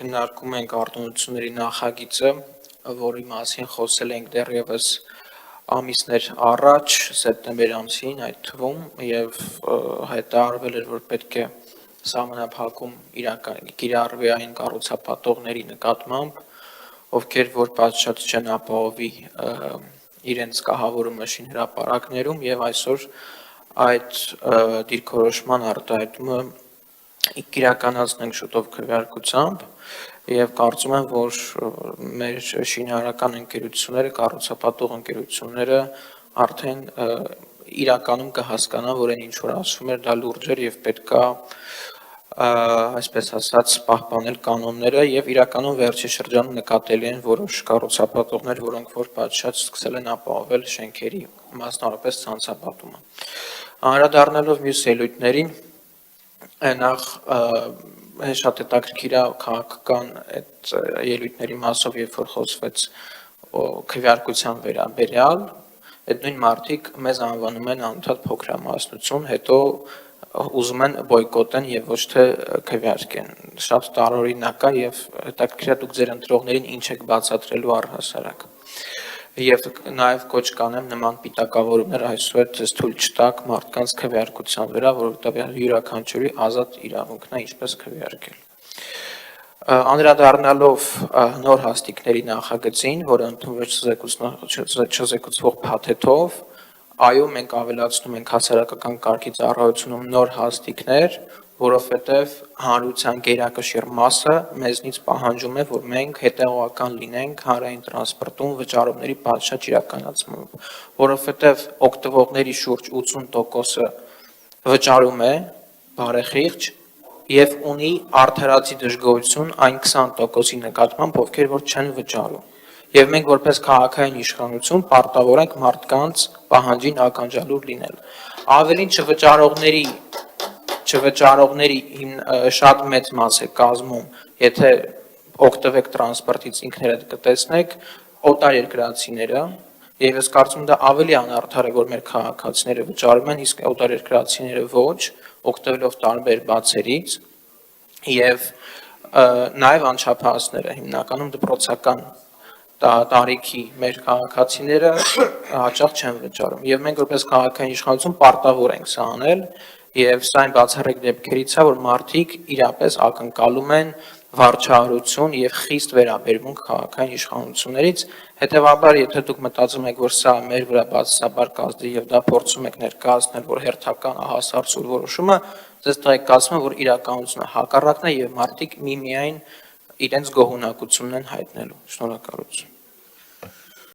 Քննարկում ենք արտոնությունների նախագիծը, որի մասին խոսել ենք դեռևս ամիսներ առաջ, սեպտեմբեր ամսին այդ թվում, եւ հայտարարվել էր, որ պետք է սահմանափակում կիրառվի այն կառուցապատողների նկատմամբ, ովքեր որ պատշաճ չեն ապահովի իրենց կահավորումը շինհրապարակներում, եւ այսօր այդ դիրքորոշման արտահայտումը իրականացնենք շուտով քվեարկությամբ եւ կարծում եմ, որ մեր շինարարական ընկերությունները, կառուցապատող ընկերությունները արդեն իրականում կհասկանան, որ այն ինչ որ ասում էր, դա լուրջ էր եւ պետքա այսպես ասած պահպանել կանոնները եւ իրականում վերջի շրջանում նկատելի են որոշ կառուցապատողներ, որոնք որ պատշաճ սկսել են ապահովել շենքերի, մասնավորապես ցանցապատումը։ Անդրադառնալով մյուս ելույթներին, նախ շատ հետաքրքիր է քաղաքական այդ ելույթների մասով, երբ որ խոսվեց քվեարկության վերաբերյալ, այդ նույն մարդիկ մեզ անվանում են անընդհատ փոքրամասնություն, հետո ուզում են բոյկոտեն եւ ոչ թե քվեարկեն։ Շատ տարօրինակ է եւ հետաքրքիր է դուք ձեր ընտրողներին ինչ եք բացատրելու առհասարակ։ Եվ նաև կոչ կանեմ նման պիտակավորումներ այսօր ցես թույլ չտաք մարդկանց քվեարկության վրա, որովհետև յուրաքանչյուրի ազատ իրավունքն է ինչպես քվեարկել։ Անդրադառնալով նոր հաստիկների նախագծին, որը ընդունվեց չզեկուցվող փաթեթով, այո, մենք ավելացնում ենք հասարակական կարգի ծառայությունում նոր հաստիկներ, որովհետև հանրության գերակշիռ մասը մեզնից պահանջում է, որ մենք հետևողական լինենք հանրային տրանսպորտում վճարումների պատշաճ իրականացմամբ, որովհետև օգտվողների շուրջ 80%-ը վճարում է բարեխիղճ եւ ունի արդարացի դժգոհություն այն 20%-ի նկատմամբ, ովքեր որ չեն վճարում։ Եվ մենք որպես քաղաքային իշխանություն պարտավոր ենք մարդկանց պահանջին ականջալուր լինել։ Ավելին չվճարողների շատ մեծ մաս է կազմում, եթե օգտվեք տրանսպորտից ինքներդ կտեսնեք, օտարերկրացիները, եւ ես կարծում եմ դա ավելի անարդար է, որ մեր քաղաքացիները վճարում են, իսկ օտարերկրացիները ոչ, օգտվելով տարբեր բացերից, եւ նաեւ անչափահասները, հիմնականում դպրոցական տարիքի մեր քաղաքացիները հաճախ չեն վճարում, եւ մենք որպես քաղաքային իշխանություն պարտավոր ենք սա անել, եւ սա այն բացառիկ դեպքերից է, որ մարդիկ իրապես ակնկալում են վարչահարություն եւ խիստ վերաբերմունք քաղաքային իշխանություններից, հետեւաբար, եթե դուք մտածում եք, որ սա մեր վրա բացասաբար կազդի եւ դա փորձում եք ներկայացնել, որ հերթական ահասարսուր որոշումը, ձեզ տեղեկացնում եմ, որ իրականությունը հակառակն է եւ մարդիկ միմիայն իրենց գոհունակությունն են հայտնելու։ Շնորհակալություն։